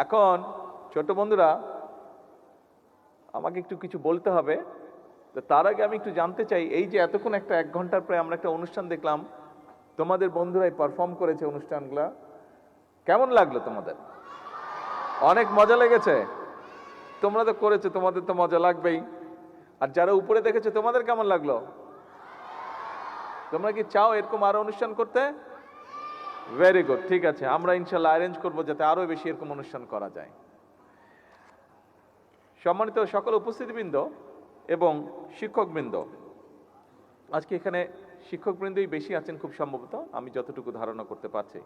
এখন ছোট বন্ধুরা আমাকে একটু কিছু বলতে হবে। তো তার আগে আমি একটু জানতে চাই, এই যে এতক্ষণ একটা 1 ঘন্টার প্রায় আমরা একটা অনুষ্ঠান দেখলাম, তোমাদের বন্ধুরাই পারফর্ম করেছে অনুষ্ঠানগুলা, কেমন লাগলো তোমাদের? অনেক মজা লেগেছে? তোমরা তো করেছো, তোমাদের তো মজা লাগবেই। আর যারা উপরে দেখেছো তোমাদের কেমন লাগলো? তোমরা কি চাও এরকম আরো অনুষ্ঠান করতে? ভেরি গুড, ঠিক আছে, আমরা ইনশাল্লাহ অ্যারেঞ্জ করবো যাতে আরো বেশি এরকম অনুষ্ঠান করা যায়। সম্মানিত সকল উপস্থিতিবৃন্দ এবং শিক্ষকবৃন্দ, আজকে এখানে শিক্ষকবৃন্দই বেশি আছেন খুব সম্ভবত, আমি যতটুকু ধারণা করতে পারছি।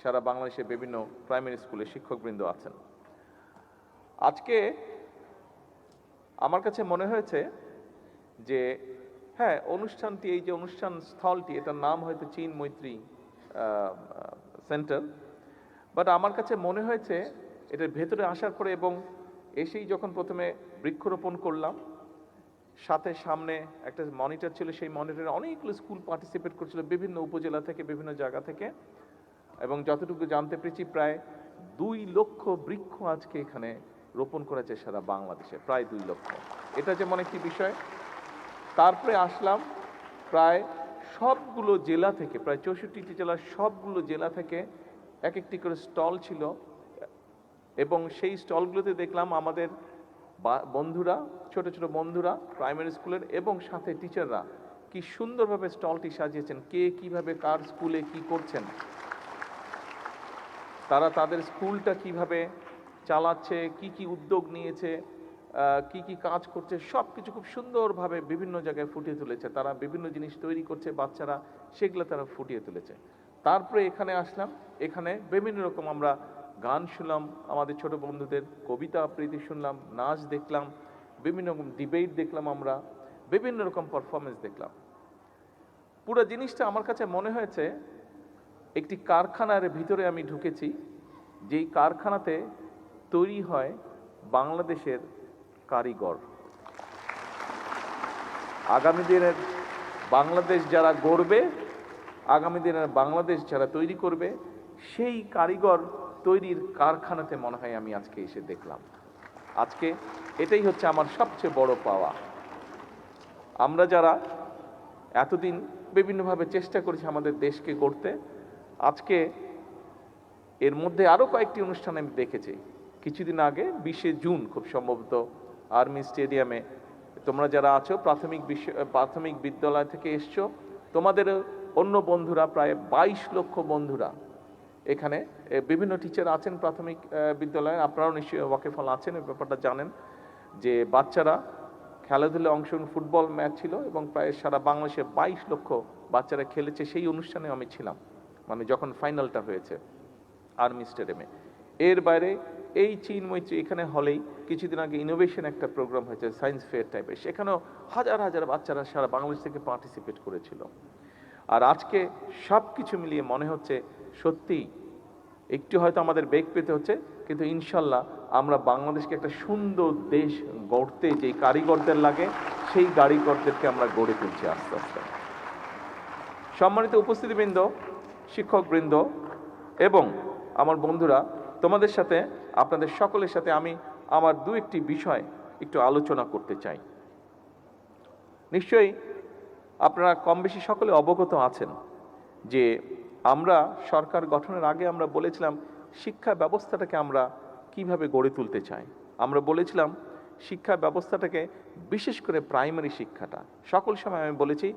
সারা বাংলাদেশে বিভিন্ন প্রাইমারি স্কুলে শিক্ষকবৃন্দ আছেন। আজকে আমার কাছে মনে হয়েছে যে হ্যাঁ, অনুষ্ঠানটি, এই যে অনুষ্ঠান স্থলটি, এটার নাম হয়তো চীন মৈত্রী সেন্টার, বাট আমার কাছে মনে হয়েছে এটার ভেতরে আসার পরে এবং এসেই যখন প্রথমে বৃক্ষরোপণ করলাম, সাথে সামনে একটা মনিটর ছিল, সেই মনিটরে অনেকগুলো স্কুল পার্টিসিপেট করছিল বিভিন্ন উপজেলা থেকে, বিভিন্ন জায়গা থেকে, এবং যতটুকু জানতে পেরেছি প্রায় 2 লক্ষ বৃক্ষ আজকে এখানে রোপণ করেছে সারা বাংলাদেশে, প্রায় 2 লক্ষ। এটা যেমন একটি বিষয়। তারপরে আসলাম প্রায় সবগুলো জেলা থেকে, প্রায় 64টি জেলার সবগুলো জেলা থেকে এক একটি করে স্টল ছিল, এবং সেই স্টলগুলোতে দেখলাম আমাদের বন্ধুরা, ছোট ছোট বন্ধুরা প্রাইমারি স্কুলের, এবং সাথে টিচাররা কি সুন্দরভাবে স্টলটি সাজিয়েছেন, কে কিভাবে কার স্কুলে কি করছেন, তারা তাদের স্কুলটা কিভাবে চালাচ্ছে, কি কি উদ্যোগ নিয়েছে, কি কি কাজ করছে, সব কিছু খুব সুন্দরভাবে বিভিন্ন জায়গায় ফুটিয়ে তুলেছে। তারা বিভিন্ন জিনিস তৈরি করছে, বাচ্চারা সেগুলো তারা ফুটিয়ে তুলেছে। তারপরে এখানে আসলাম, এখানে বিভিন্ন রকম আমরা গান শুনলাম, আমাদের ছোট বন্ধুদের কবিতা আবৃত্তি শুনলাম, নাচ দেখলাম, বিভিন্ন রকম ডিবেট দেখলাম, আমরা বিভিন্ন রকম পারফরমেন্স দেখলাম। পুরো জিনিসটা আমার কাছে মনে হয়েছে একটি কারখানার ভিতরে আমি ঢুকেছি, যেই কারখানাতে তৈরি হয় বাংলাদেশের কারিগর। আগামী দিনের বাংলাদেশ যারা গড়বে, আগামী দিনের বাংলাদেশ যারা তৈরি করবে, সেই কারিগর তৈরির কারখানাতে মনে হয় আমি আজকে এসে দেখলাম। আজকে এটাই হচ্ছে আমার সবচেয়ে বড় পাওয়া। আমরা যারা এতদিন বিভিন্নভাবে চেষ্টা করেছি আমাদের দেশকে গড়তে, আজকে এর মধ্যে আরও কয়েকটি অনুষ্ঠান আমি দেখেছি। কিছুদিন আগে 20শে জুন খুব সম্ভবত আর্মি স্টেডিয়ামে, তোমরা যারা আছো প্রাথমিক বিদ্যালয় থেকে এসছো, তোমাদের অন্য বন্ধুরা প্রায় 22 লক্ষ বন্ধুরা এখানে, বিভিন্ন টিচার আছেন প্রাথমিক বিদ্যালয়ে, আপনারাও নিশ্চয়ই ওয়াকিফল আছেন, এই ব্যাপারটা জানেন যে বাচ্চারা খেলাধুলায় অংশগ্রহণ, ফুটবল ম্যাচ ছিল এবং প্রায় সারা বাংলাদেশে 22 লক্ষ বাচ্চারা খেলেছে। সেই অনুষ্ঠানে আমি ছিলাম, মানে যখন ফাইনালটা হয়েছে আর্মি স্টেডিয়ামে। এর বাইরে এই চীন মৈত্রী এখানে হলেই কিছুদিন আগে ইনোভেশন একটা প্রোগ্রাম হয়েছে, সায়েন্স ফেয়ার টাইপের, সেখানেও হাজার হাজার বাচ্চারা সারা বাংলাদেশ থেকে পার্টিসিপেট করেছিল। আর আজকে সব কিছু মিলিয়ে মনে হচ্ছে সত্যিই একটু হয়তো আমাদের বেগ পেতে হচ্ছে, কিন্তু ইনশাল্লাহ আমরা বাংলাদেশকে একটা সুন্দর দেশ গড়তে যেই কারিগরদের লাগে, সেই কারিগরদেরকে আমরা গড়ে তুলছি আস্তে আস্তে। সম্মানিত উপস্থিতিবৃন্দ, শিক্ষকবৃন্দ এবং আমার বন্ধুরা, তোমাদের সাথে, আপনাদের সকলের সাথে আমি আমার 2-1টি বিষয় একটু আলোচনা করতে চাই। নিশ্চয়ই আপনারা কম বেশি সকলে অবগত আছেন যে আমরা সরকার গঠনের আগে আমরা বলেছিলাম শিক্ষা ব্যবস্থাটাকে আমরা কিভাবে গড়ে তুলতে চাই। আমরা বলেছিলাম শিক্ষা ব্যবস্থাটাকে, বিশেষ করে প্রাইমারি শিক্ষাটা, সকল সময় আমি বলেছি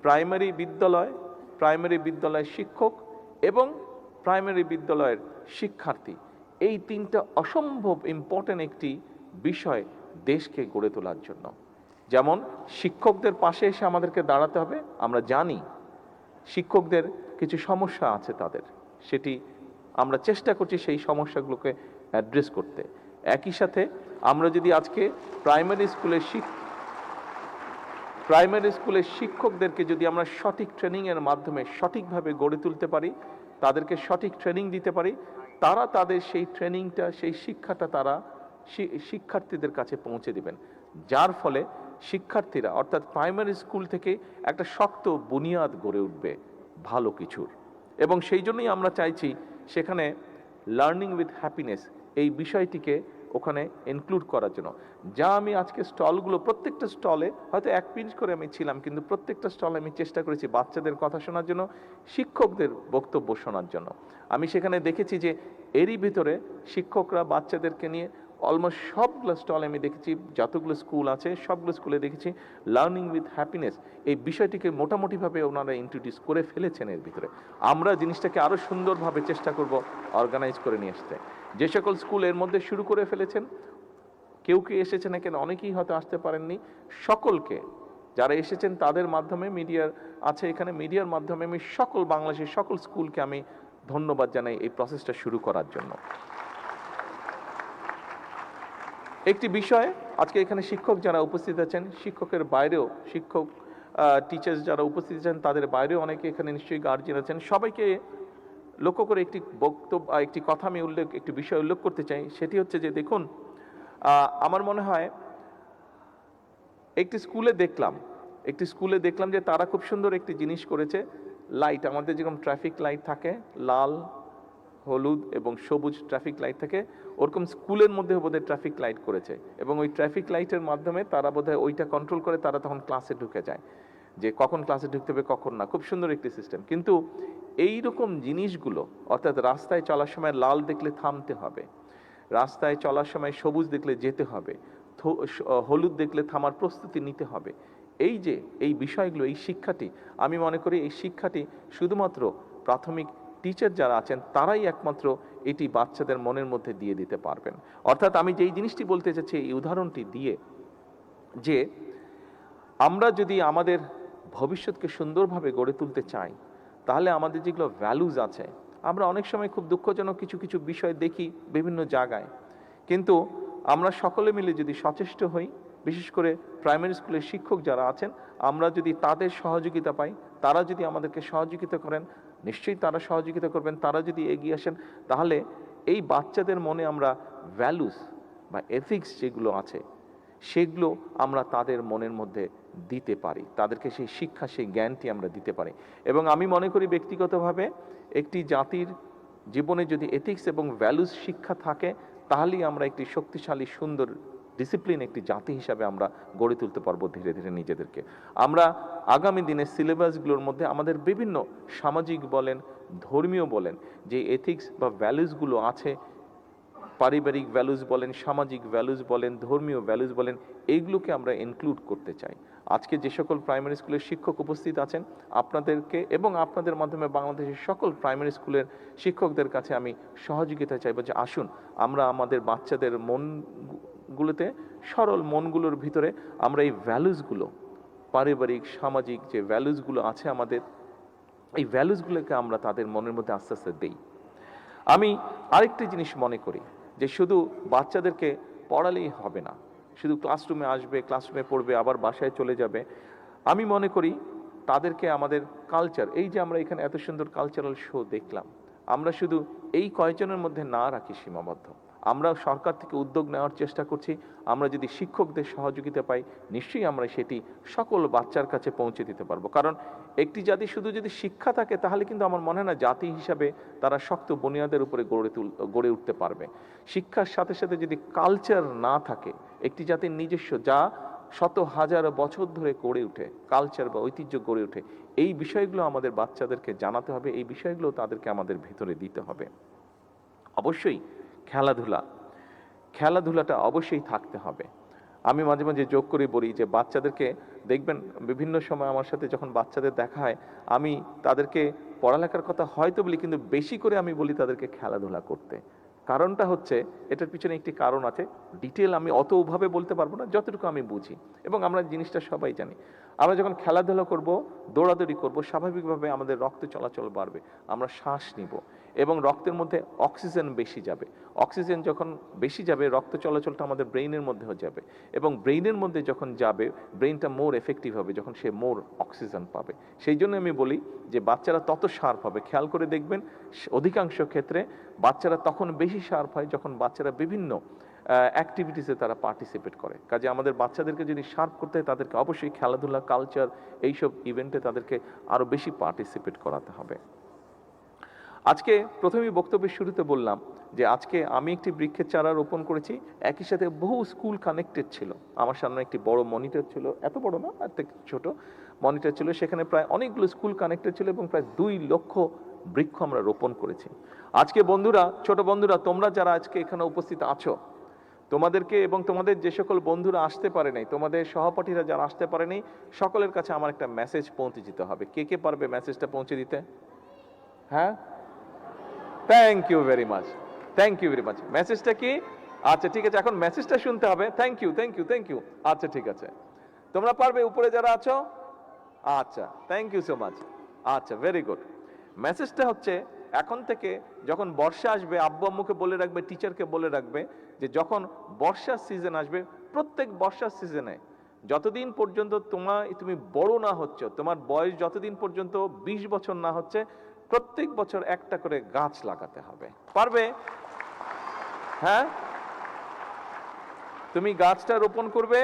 প্রাইমারি বিদ্যালয়ের শিক্ষক এবং প্রাইমারি বিদ্যালয়ের শিক্ষার্থী, এই 3টা অসম্ভব ইম্পর্টেন্ট একটি বিষয় দেশকে গড়ে তোলার জন্য। যেমন শিক্ষকদের পাশে এসে আমাদেরকে দাঁড়াতে হবে। আমরা জানি শিক্ষকদের কিছু সমস্যা আছে তাদের, সেটি আমরা চেষ্টা করছি সেই সমস্যাগুলোকে অ্যাড্রেস করতে। একই সাথে আমরা যদি আজকে প্রাইমারি স্কুলের শিক্ষকদেরকে যদি আমরা সঠিক ট্রেনিংয়ের মাধ্যমে সঠিকভাবে গড়ে তুলতে পারি, তাদেরকে সঠিক ট্রেনিং দিতে পারি, তারা তাদের সেই ট্রেনিংটা, সেই শিক্ষাটা তারা শিক্ষার্থীদের কাছে পৌঁছে দিবেন, যার ফলে শিক্ষার্থীরা অর্থাৎ প্রাইমারি স্কুল থেকে একটা শক্ত বুনিয়াদ গড়ে উঠবে ভালো কিছুর। এবং সেই জন্যই আমরা চাইছি সেখানে লার্নিং উইথ হ্যাপিনেস, এই বিষয়টিকে ওখানে ইনক্লুড করার জন্য। যা আমি আজকে স্টলগুলো, প্রত্যেকটা স্টলে হয়তো 1 পিঞ্চ করে আমি ছিলাম, কিন্তু প্রত্যেকটা স্টলে আমি চেষ্টা করেছি বাচ্চাদের কথা শোনার জন্য, শিক্ষকদের বক্তব্য শোনার জন্য। আমি সেখানে দেখেছি যে এরই ভিতরে শিক্ষকরা বাচ্চাদেরকে নিয়ে অলমোস্ট সবগুলো স্টলে আমি দেখেছি, যতগুলো স্কুল আছে সবগুলো স্কুলে দেখেছি লার্নিং উইথ হ্যাপিনেস এই বিষয়টিকে মোটামুটিভাবে ওনারা ইন্ট্রোডিউস করে ফেলেছেন এর ভিতরে। আমরা জিনিসটাকে আরও সুন্দরভাবে চেষ্টা করব অর্গানাইজ করে নিয়ে আসতে। যে সকল স্কুল এর মধ্যে শুরু করে ফেলেছেন, কেউ কি এসেছেন এখানে, অনেকেই হয়তো আসতে পারেননি, সকলকে যারা এসেছেন তাদের মাধ্যমে, মিডিয়ার আছে এখানে, মিডিয়ার মাধ্যমে আমি সকল বাংলাদেশের সকল স্কুলকে আমি ধন্যবাদ জানাই এই প্রসেসটা শুরু করার জন্য। একটি বিষয়, আজকে এখানে শিক্ষক যারা উপস্থিত আছেন, শিক্ষকের বাইরেও শিক্ষক টিচার্স যারা উপস্থিত আছেন তাদের বাইরেও অনেকে এখানে নিশ্চয়ই গার্জিয়ান আছেন, সবাইকে লক্ষ্য করে একটি বক্তব্য, একটি কথা আমি একটি বিষয় উল্লেখ করতে চাই। সেটি হচ্ছে যে দেখুন, আমার মনে হয় একটি স্কুলে দেখলাম যে তারা খুব সুন্দর একটি জিনিস করেছে। লাইট, আমাদের যেরকম ট্রাফিক লাইট থাকে, লাল, হলুদ এবং সবুজ ট্রাফিক লাইট থাকে, ওরকম স্কুলের মধ্যে বোধহয় ট্রাফিক লাইট করেছে, এবং ওই ট্রাফিক লাইটের মাধ্যমে তারা বোধহয় ওইটা কন্ট্রোল করে, তারা তখন ক্লাসে ঢুকে যায়, যে কখন ক্লাসে ঢুকতে হবে কখন না। খুব সুন্দর একটি সিস্টেম। কিন্তু এই রকম জিনিসগুলো, অর্থাৎ রাস্তায় চলার সময় লাল দেখলে থামতে হবে, রাস্তায় চলার সময় সবুজ দেখলে যেতে হবে, হলুদ দেখলে থামার প্রস্তুতি নিতে হবে, এই বিষয়গুলো, এই শিক্ষাটি, আমি মনে করি এই শিক্ষাটি শুধুমাত্র প্রাথমিক টিচার যারা আছেন তারাই একমাত্র এটি বাচ্চাদের মনের মধ্যে দিয়ে দিতে পারবেন। অর্থাৎ আমি যেই জিনিসটি বলতে চাচ্ছি এই উদাহরণটি দিয়ে, যে আমরা যদি আমাদের ভবিষ্যৎকে সুন্দরভাবে গড়ে তুলতে চাই, তাহলে আমাদের যেগুলো ভ্যালুজ আছে, আমরা অনেক সময় খুব দুঃখজনক কিছু কিছু বিষয় দেখি বিভিন্ন জায়গায়, কিন্তু আমরা সকলে মিলে যদি সচেষ্ট হই, বিশেষ করে প্রাইমারি স্কুলের শিক্ষক যারা আছেন, আমরা যদি তাদের সহযোগিতা পাই, তারা যদি আমাদেরকে সহযোগিতা করেন, নিশ্চয়ই তারা সহযোগিতা করবেন, তারা যদি এগিয়ে আসেন, তাহলে এই বাচ্চাদের মনে আমরা ভ্যালুস বা এথিক্স যেগুলো আছে সেগুলো আমরা তাদের মনের মধ্যে দিতে পারি, তাদেরকে সেই শিক্ষা, সেই জ্ঞানটি আমরা দিতে পারি। এবং আমি মনে করি ব্যক্তিগতভাবে একটি জাতির জীবনে যদি এথিক্স এবং ভ্যালুস শিক্ষা থাকে, তাহলেই আমরা একটি শক্তিশালী, সুন্দর, ডিসিপ্লিন একটি জাতি হিসাবে আমরা গড়ে তুলতে পারবো ধীরে ধীরে নিজেদেরকে। আমরা আগামী দিনের সিলেবাসগুলোর মধ্যে আমাদের বিভিন্ন সামাজিক বলেন, ধর্মীয় বলেন, যে এথিক্স বা ভ্যালুসগুলো আছে, পারিবারিক ভ্যালুস বলেন, সামাজিক ভ্যালুস বলেন, ধর্মীয় ভ্যালুস বলেন, এইগুলোকে আমরা ইনক্লুড করতে চাই। আজকে যে সকল প্রাইমারি স্কুলের শিক্ষক উপস্থিত আছেন, আপনাদেরকে এবং আপনাদের মাধ্যমে বাংলাদেশের সকল প্রাইমারি স্কুলের শিক্ষকদের কাছে আমি সহযোগিতা চাইব, যে আসুন আমরা আমাদের বাচ্চাদের মনগুলোতে, সরল মনগুলোর ভিতরে আমরা এই ভ্যালুসগুলো, পারিবারিক, সামাজিক যে ভ্যালুসগুলো আছে আমাদের, এই ভ্যালুসগুলোকে আমরা তাদের মনের মধ্যে আস্তে আস্তে দেই। আমি আরেকটি জিনিস মনে করি, যে শুধু বাচ্চাদেরকে পড়ালেই হবে না, শুধু ক্লাসরুমে আসবে, ক্লাসরুমে পড়বে, আবার বাসায় চলে যাবে। আমি মনে করি তাদেরকে আমাদের কালচার, এই যে আমরা এখানে এত সুন্দর কালচারাল শো দেখলাম, আমরা শুধু এই কয়েকজনের মধ্যে না রাখি সীমাবদ্ধ, আমরা সরকার থেকে উদ্যোগ নেওয়ার চেষ্টা করছি। আমরা যদি শিক্ষকদের সহযোগিতা পাই, নিশ্চয়ই আমরা সেটি সকল বাচ্চার কাছে পৌঁছে দিতে পারবো। কারণ একটি জাতি শুধু যদি শিক্ষা থাকে, তাহলে কিন্তু আমার মনে হয় না জাতি হিসাবে তারা শক্ত বুনিয়াদের উপরে গড়ে উঠতে পারবে। শিক্ষার সাথে সাথে যদি কালচার না থাকে, একটি জাতির নিজস্ব, যা শত হাজার বছর ধরে গড়ে উঠে, কালচার বা ঐতিহ্য গড়ে ওঠে, এই বিষয়গুলো আমাদের বাচ্চাদেরকে জানাতে হবে, এই বিষয়গুলো তাদেরকে আমাদের ভেতরে দিতে হবে। অবশ্যই খেলাধুলাটা অবশ্যই থাকতে হবে। আমি মাঝে মাঝে যোগ করে বলি যে বাচ্চাদেরকে দেখবেন, বিভিন্ন সময় আমার সাথে যখন বাচ্চাদের দেখা হয়, আমি তাদেরকে পড়ালেখার কথা হয়তো বলি, কিন্তু বেশি করে আমি বলি তাদেরকে খেলাধুলা করতে। কারণটা হচ্ছে, এটার পিছনে একটি কারণ আছে, ডিটেল আমি অতভাবে বলতে পারবো না, যতটুকু আমি বুঝি, এবং আমরা জিনিসটা সবাই জানি। আমরা যখন খেলাধুলা করব, দৌড়াদৌড়ি করব, স্বাভাবিকভাবে আমাদের রক্ত চলাচল বাড়বে, আমরা শ্বাস নিব, এবং রক্তের মধ্যে অক্সিজেন বেশি যাবে। অক্সিজেন যখন বেশি যাবে, রক্ত চলাচলটা আমাদের ব্রেইনের মধ্যেও যাবে, এবং ব্রেইনের মধ্যে যখন যাবে, ব্রেইনটা মোর এফেক্টিভ হবে যখন সে মোর অক্সিজেন পাবে। সেই জন্য আমি বলি যে বাচ্চারা তত শার্প হবে। খেয়াল করে দেখবেন, অধিকাংশ ক্ষেত্রে বাচ্চারা তখন বেশি শার্প হয় যখন বাচ্চারা বিভিন্ন অ্যাক্টিভিটিসে তারা পার্টিসিপেট করে। কাজে আমাদের বাচ্চাদেরকে যদি শার্প করতে হয়, তাদেরকে অবশ্যই খেলাধুলা, কালচার, এইসব ইভেন্টে তাদেরকে আরও বেশি পার্টিসিপেট করাতে হবে। আজকে প্রথমেই বক্তব্যের শুরুতে বললাম যে আজকে আমি একটি বৃক্ষের চারা রোপণ করেছি, একই সাথে বহু স্কুল কানেক্টেড ছিল। আমার সামনে একটি বড় মনিটর ছিল, এত বড় না, এত ছোট মনিটর ছিল, সেখানে প্রায় অনেকগুলো স্কুল কানেক্টেড ছিল এবং প্রায় 2 লক্ষ বৃক্ষ আমরা রোপণ করেছি। আজকে বন্ধুরা, ছোট বন্ধুরা, তোমরা যারা আজকে এখানে উপস্থিত আছো, তোমাদেরকে এবং তোমাদের যে সকল বন্ধুরা আসতে পারে নাই, তোমাদের সহপাঠীরা যারা আসতে পারে নাই, সকলের কাছে আমার একটা মেসেজ পৌঁছে দিতে হবে। কে কে পারবে মেসেজটা পৌঁছে দিতে? হ্যাঁ, thank you very much, thank you very much. মেসেজটা কি? আচ্ছা ঠিক আছে, এখন মেসেজটা শুনতে হবে। Thank you, thank you, thank you. আচ্ছা ঠিক আছে, তোমরা পারবে উপরে যারা আছো? আচ্ছা, থ্যাংক ইউ সো মাচ। আচ্ছা, ভেরি গুড। মেসেজটা হচ্ছে, এখন থেকে যখন বর্ষা আসবে, আব্বু আম্মুকে বলে রাখবে, টিচারকে বলে রাখবে যে যখন বর্ষার সিজন আসবে, প্রত্যেক বর্ষার সিজনে যতদিন পর্যন্ত তুমি বড় না হচ্ছ, তোমার বয়স যতদিন পর্যন্ত 20 বছর না হচ্ছে, প্রত্যেক বছর একটা করে গাছ লাগাতে হবে। পারবে? হ্যাঁ, তুমি গাছটা রোপণ করবে,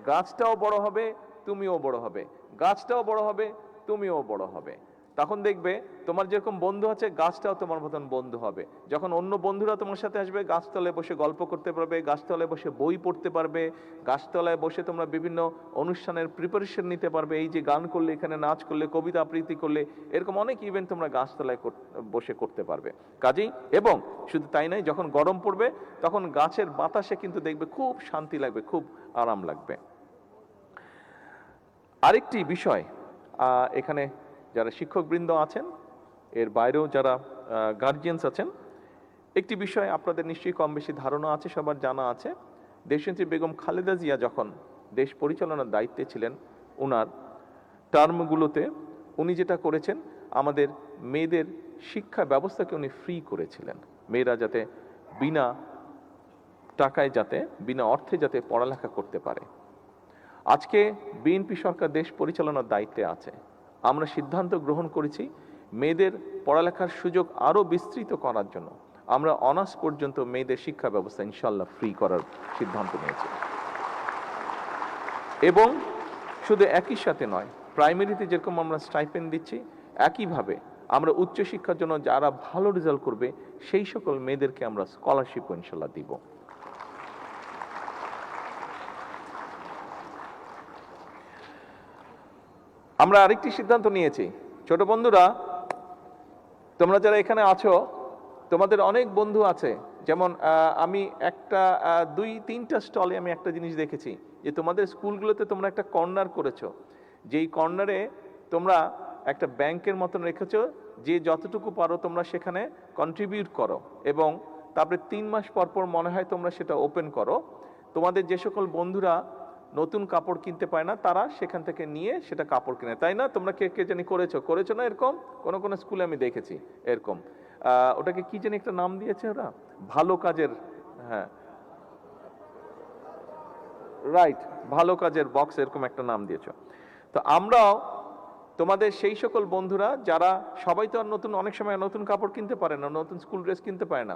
গাছটাও বড় হবে, তুমিও বড় হবে, গাছটাও বড় হবে, তুমিও বড় হবে। তখন দেখবে তোমার যেরকম বন্ধু আছে, গাছটাও তোমার মতন বন্ধু হবে। যখন অন্য বন্ধুরা তোমার সাথে আসবে, গাছতলায় বসে গল্প করতে পারবে, গাছতলায় বসে বই পড়তে পারবে, গাছতলায় বসে তোমরা বিভিন্ন অনুষ্ঠানের প্রিপারেশন নিতে পারবে। এই যে গান করলে, এখানে নাচ করলে, কবিতা আবৃত্তি করলে, এরকম অনেক ইভেন্ট তোমরা গাছতলায় বসে করতে পারবে। কাজেই, এবং শুধু তাই নয়, যখন গরম পড়বে তখন গাছের বাতাসে কিন্তু দেখবে খুব শান্তি লাগবে, খুব আরাম লাগবে। আরেকটি বিষয়, এখানে যারা শিক্ষকবৃন্দ আছেন, এর বাইরেও যারা গার্জিয়ানস আছেন, একটি বিষয় আপনাদের নিশ্চয়ই কম বেশি ধারণা আছে, সবার জানা আছে। দেশনেত্রী বেগম খালেদা জিয়া যখন দেশ পরিচালনার দায়িত্বে ছিলেন, ওনার টার্মগুলোতে উনি যেটা করেছেন, আমাদের মেয়েদের শিক্ষা ব্যবস্থাকে উনি ফ্রি করেছিলেন। মেয়েরা যাতে বিনা টাকায়, যাতে বিনা অর্থে যাতে পড়ালেখা করতে পারে। আজকে বিএনপি সরকার দেশ পরিচালনার দায়িত্বে আছে। আমরা সিদ্ধান্ত গ্রহণ করেছি মেয়েদের পড়ালেখার সুযোগ আরো বিস্তৃত করার জন্য। আমরা অনার্স পর্যন্ত মেয়েদের শিক্ষা ব্যবস্থা ইনশাল্লাহ ফ্রি করার সিদ্ধান্ত নিয়েছি। এবং শুধু একই সাথে নয়, প্রাইমারিতে যেরকম আমরা স্টাইপেন্ড দিচ্ছি, একইভাবে আমরা উচ্চশিক্ষার জন্য যারা ভালো রেজাল্ট করবে সেই সকল মেয়েদেরকে আমরা স্কলারশিপ ইনশাল্লাহ দিব। আমরা আরেকটি সিদ্ধান্ত নিয়েছি, ছোট বন্ধুরা, তোমরা যারা এখানে আছো, তোমাদের অনেক বন্ধু আছে, যেমন আমি একটা 2-3টা স্টলে আমি একটা জিনিস দেখেছি, যে তোমাদের স্কুলগুলোতে তোমরা একটা কর্নার করেছো, যেই কর্নারে তোমরা একটা ব্যাংকের মতন রেখেছো, যে যতটুকু পারো তোমরা সেখানে কন্ট্রিবিউট করো, এবং তারপরে 3 মাস পর পর মনে হয় তোমরা সেটা ওপেন করো। তোমাদের যে সকল বন্ধুরা নতুন কাপড় কিনতে পায় না, তারা সেখান থেকে নিয়ে সেটা কাপড় কিনে, তাই না? তোমরা কে কে জানি করেছো না এরকম? কোন কোন স্কুলে আমি দেখেছি এরকম। ওটাকে কি জানি একটা নাম দিয়েছে ওরা, ভালো কাজের, হ্যাঁ রাইট, ভালো কাজের বক্স, এরকম একটা নাম দিয়েছো। তো আমরাও তোমাদের সেই সকল বন্ধুরা যারা, সবাই তো আর নতুন, অনেক সময় নতুন কাপড় কিনতে পারে না, নতুন স্কুল ড্রেস কিনতে পারে না,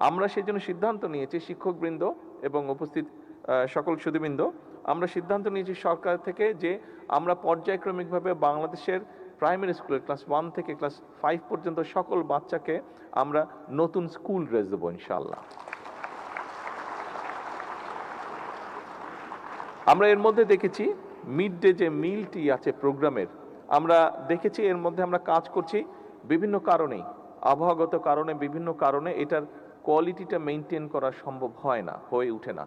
আমরা সেই জন্য সিদ্ধান্ত নিয়েছি, শিক্ষকবৃন্দ এবং উপস্থিত সকল সুধীবৃন্দ, আমরা সিদ্ধান্ত নিয়েছি সরকার থেকে যে আমরা পর্যায়ক্রমিকভাবে বাংলাদেশের প্রাইমারি স্কুলের ক্লাস 1 থেকে ক্লাস 5 পর্যন্ত সকল বাচ্চাকে আমরা নতুন স্কুল ড্রেস দেবো ইনশাআল্লাহ। আমরা এর মধ্যে দেখেছি মিড ডে যে মিলটি আছে প্রোগ্রামের, আমরা দেখেছি এর মধ্যে আমরা কাজ করছি বিভিন্ন কারণেই, আবহাওয়াগত কারণে, বিভিন্ন কারণে এটার কোয়ালিটিটা মেনটেন করা সম্ভব হয় না, হয়ে ওঠে না।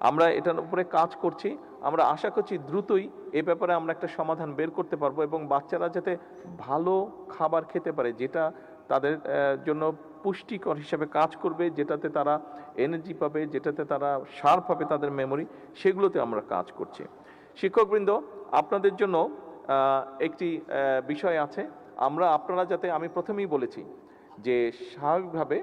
আমরা এটার উপরে কাজ করছি, আমরা আশা করছি দ্রুতই এ ব্যাপারে আমরা একটা সমাধান বের করতে পারবো, এবং বাচ্চারা যাতে ভালো খাবার খেতে পারে, যেটা তাদের জন্য পুষ্টিকর হিসাবে কাজ করবে, যেটাতে তারা এনার্জি পাবে, যেটাতে তারা শার্প হবে তাদের মেমোরি, সেগুলোতে আমরা কাজ করছি। শিক্ষকবৃন্দ, আপনাদের জন্য একটি বিষয় আছে, আপনারা যাতে, আমি প্রথমেই বলেছি যে স্বাভাবিকভাবে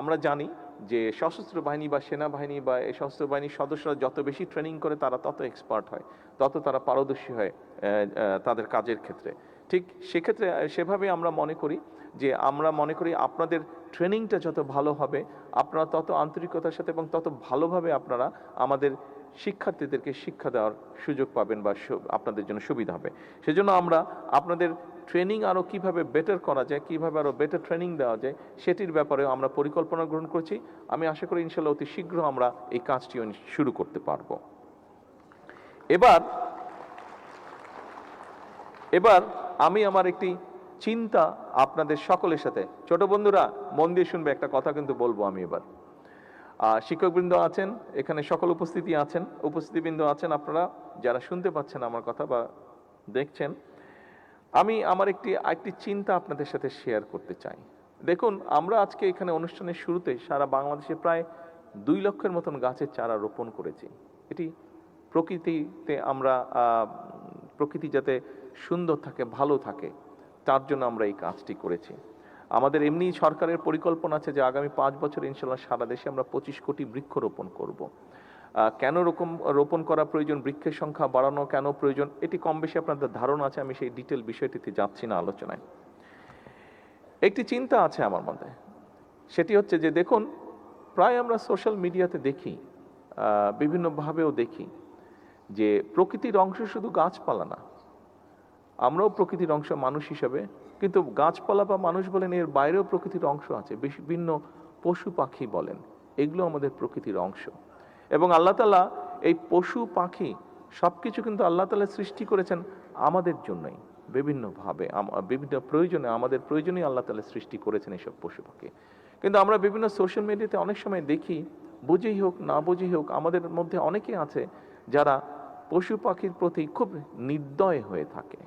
আমরা জানি যে সশস্ত্র বাহিনী বা সেনাবাহিনী বা এই সশস্ত্র বাহিনীর সদস্যরা যত বেশি ট্রেনিং করে তারা তত এক্সপার্ট হয়, তত তারা পারদর্শী হয় তাদের কাজের ক্ষেত্রে। ঠিক সেক্ষেত্রে সেভাবে আমরা মনে করি যে, আমরা মনে করি আপনাদের ট্রেনিংটা যত ভালো হবে, আপনারা তত আন্তরিকতার সাথে এবং তত ভালোভাবে আপনারা আমাদের শিক্ষার্থীদেরকে শিক্ষা দেওয়ার সুযোগ পাবেন বা আপনাদের জন্য সুবিধা হবে। সেজন্য আমরা আপনাদের ট্রেনিং আরও কীভাবে বেটার করা যায়, কীভাবে আরও বেটার ট্রেনিং দেওয়া যায়, সেটির ব্যাপারেও আমরা পরিকল্পনা গ্রহণ করছি। আমি আশা করি ইনশাল্লাহ অতি শীঘ্র আমরা এই কাজটি শুরু করতে পারব। এবার আমি আমার একটি চিন্তা আপনাদের সকলের সাথে, ছোট বন্ধুরা মন দিয়ে শুনবে, একটা কথা কিন্তু বলবো আমি এবার। শিক্ষকবৃন্দ আছেন এখানে, সকল উপস্থিতিবৃন্দ আছেন, আপনারা যারা শুনতে পাচ্ছেন আমার কথা বা দেখছেন, আমি আমার একটি চিন্তা আপনাদের সাথে শেয়ার করতে চাই। দেখুন, আমরা আজকে এখানে অনুষ্ঠানের শুরুতে সারা বাংলাদেশে প্রায় 2 লক্ষের মতন গাছের চারা রোপণ করেছি। এটি প্রকৃতিতে আমরা প্রকৃতি যাতে সুন্দর থাকে, ভালো থাকে, তার জন্য আমরা এই কাজটি করেছি। আমাদের এমনি সরকারের পরিকল্পনা আছে যে আগামী 5 বছর ইনশাল্লাহ সারা দেশে আমরা 25 কোটি বৃক্ষ রোপণ করব। কেন রোপণ করা প্রয়োজন, বৃক্ষের সংখ্যা বাড়ানো কেন প্রয়োজন, এটি কম বেশি আপনাদের ধারণা আছে, আমি সেই ডিটেল বিষয়টিতে যাচ্ছি না আলোচনায়। একটি চিন্তা আছে আমার মধ্যে, সেটি হচ্ছে যে দেখুন, প্রায় আমরা সোশ্যাল মিডিয়াতে দেখি, বিভিন্নভাবেও দেখি যে প্রকৃতির অংশ শুধু গাছপালা না, আমরাও প্রকৃতির অংশ মানুষ হিসাবে, কিন্তু গাছপালা বা মানুষ বলেন, এর বাইরেও প্রকৃতির অংশ আছে, বিভিন্ন পশু পাখি বলেন, এগুলো আমাদের প্রকৃতির অংশ। এবং আল্লাহ তাআলা এই পশু পাখি সবকিছু কিন্তু আল্লাহ তাআলা সৃষ্টি করেছেন আমাদের জন্যই, বিভিন্নভাবে বিভিন্ন প্রয়োজনে, আমাদের প্রয়োজনেই আল্লাহ তাআলা সৃষ্টি করেছেন এইসব পশু পাখি। কিন্তু আমরা বিভিন্ন সোশ্যাল মিডিয়াতে অনেক সময় দেখি, বুঝেই হোক না বুঝেই হোক, আমাদের মধ্যে অনেকে আছে যারা পশু পাখির প্রতি খুব নির্দয় হয়ে থাকে,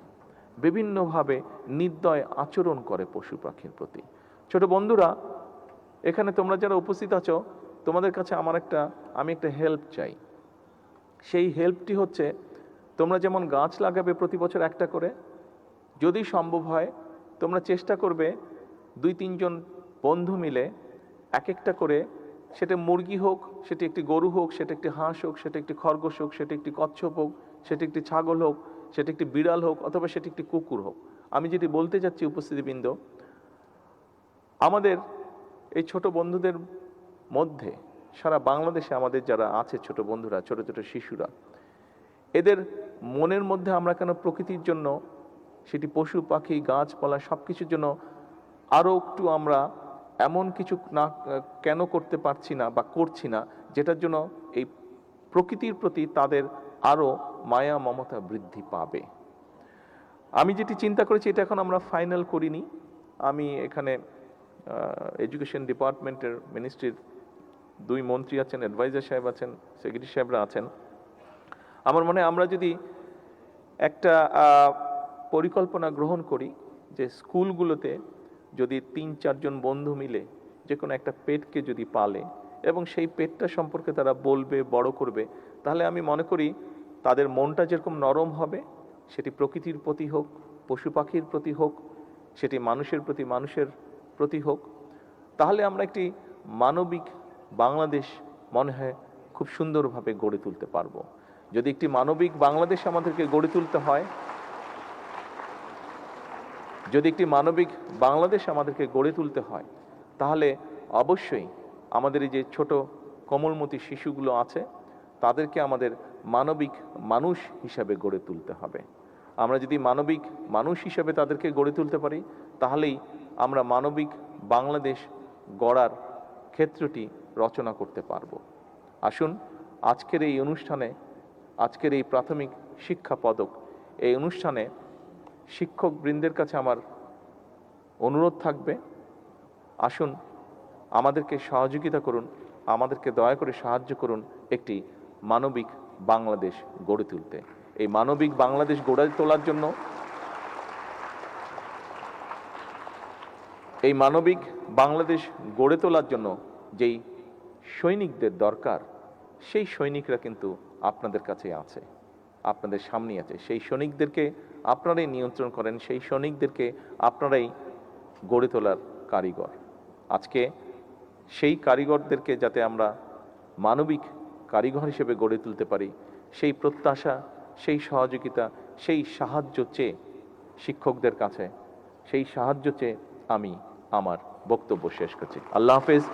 বিভিন্নভাবে নির্দয় আচরণ করে পশু পাখির প্রতি। ছোট বন্ধুরা, এখানে তোমরা যারা উপস্থিত আছো, তোমাদের কাছে আমি একটা হেল্প চাই। সেই হেল্পটি হচ্ছে, তোমরা যেমন গাছ লাগাবে প্রতি বছর একটা করে, যদি সম্ভব হয় তোমরা চেষ্টা করবে 2-3 জন বন্ধু মিলে এক একটা করে, সেটা মুরগি হোক, সেটা একটি গরু হোক, সেটা একটি হাঁস হোক, সেটা একটি খরগোশ হোক, সেটা একটি কচ্ছপ হোক, সেটা একটি ছাগল হোক, সেটা একটি বিড়াল হোক, অথবা সেটা একটি কুকুর হোক। আমি যেটি বলতে যাচ্ছি উপস্থিতিবৃন্দ, আমাদের এই ছোট বন্ধুদের মধ্যে সারা বাংলাদেশে আমাদের যারা আছে ছোট বন্ধুরা, ছোট ছোট শিশুরা, এদের মনের মধ্যে আমরা কেন প্রকৃতির জন্য, সেটি পশু পাখি গাছপালা সব কিছুর জন্য আরও একটু আমরা এমন কিছু না কেন করতে পারছি না বা করছি না, যেটার জন্য এই প্রকৃতির প্রতি তাদের আরও মায়া মমতা বৃদ্ধি পাবে। আমি যেটি চিন্তা করেছি, এটা এখন আমরা ফাইনাল করিনি। আমি এখানে এডুকেশন ডিপার্টমেন্টের মিনিস্ট্রির 2 মন্ত্রী আছেন, অ্যাডভাইজার সাহেব আছেন, সেক্রেটারি সাহেবরা আছেন। আমার মনে হয় আমরা যদি একটা পরিকল্পনা গ্রহণ করি যে স্কুলগুলোতে যদি 3-4 জন বন্ধু মিলে যে কোনো একটা পেটকে যদি পালে এবং সেই পেটটা সম্পর্কে তারা বলবে, বড় করবে, তাহলে আমি মনে করি তাদের মনটা যেরকম নরম হবে, সেটি প্রকৃতির প্রতি হোক, পশু পাখির প্রতি হোক, সেটি মানুষের প্রতি হোক, তাহলে আমরা একটি মানবিক বাংলাদেশ মনে হয় খুব সুন্দরভাবে গড়ে তুলতে পারবো। যদি একটি মানবিক বাংলাদেশ আমাদেরকে গড়ে তুলতে হয়, তাহলে অবশ্যই আমাদের এই যে ছোট কোমলমতি শিশুগুলো আছে, তাদেরকে আমাদের মানবিক মানুষ হিসাবে গড়ে তুলতে হবে। আমরা যদি মানবিক মানুষ হিসাবে তাদেরকে গড়ে তুলতে পারি, তাহলেই আমরা মানবিক বাংলাদেশ গড়ার ক্ষেত্রটি রচনা করতে পারব। আসুন, আজকের এই অনুষ্ঠানে, আজকের এই প্রাথমিক শিক্ষা পদক এই অনুষ্ঠানে শিক্ষক বৃন্দের কাছে আমার অনুরোধ থাকবে, আসুন আমাদেরকে সহযোগিতা করুন, আমাদেরকে দয়া করে সাহায্য করুন একটি মানবিক বাংলাদেশ গড়ে তুলতে। এই মানবিক বাংলাদেশ গড়ে তোলার জন্য, এই মানবিক বাংলাদেশ গড়ে তোলার জন্য যেই সৈনিকদের দরকার, সেই সৈনিকরা কিন্তু আপনাদের কাছে আছে, আপনাদের সামনে আছে। সেই সৈনিকদেরকে আপনারাই নিয়ন্ত্রণ করেন, সেই সৈনিকদেরকে আপনারাই গড়ে তোলার কারিগর। আজকে সেই কারিগরদেরকে যাতে আমরা মানবিক কারিগর হিসেবে গড়ে তুলতে পারি, সেই প্রত্যাশা, সেই সহযোগিতা, সেই সাহায্য চেয়ে শিক্ষকদের কাছে, সেই সাহায্য চেয়ে আমি আমার বক্তব্য শেষ করছি। আল্লাহ হাফেজ।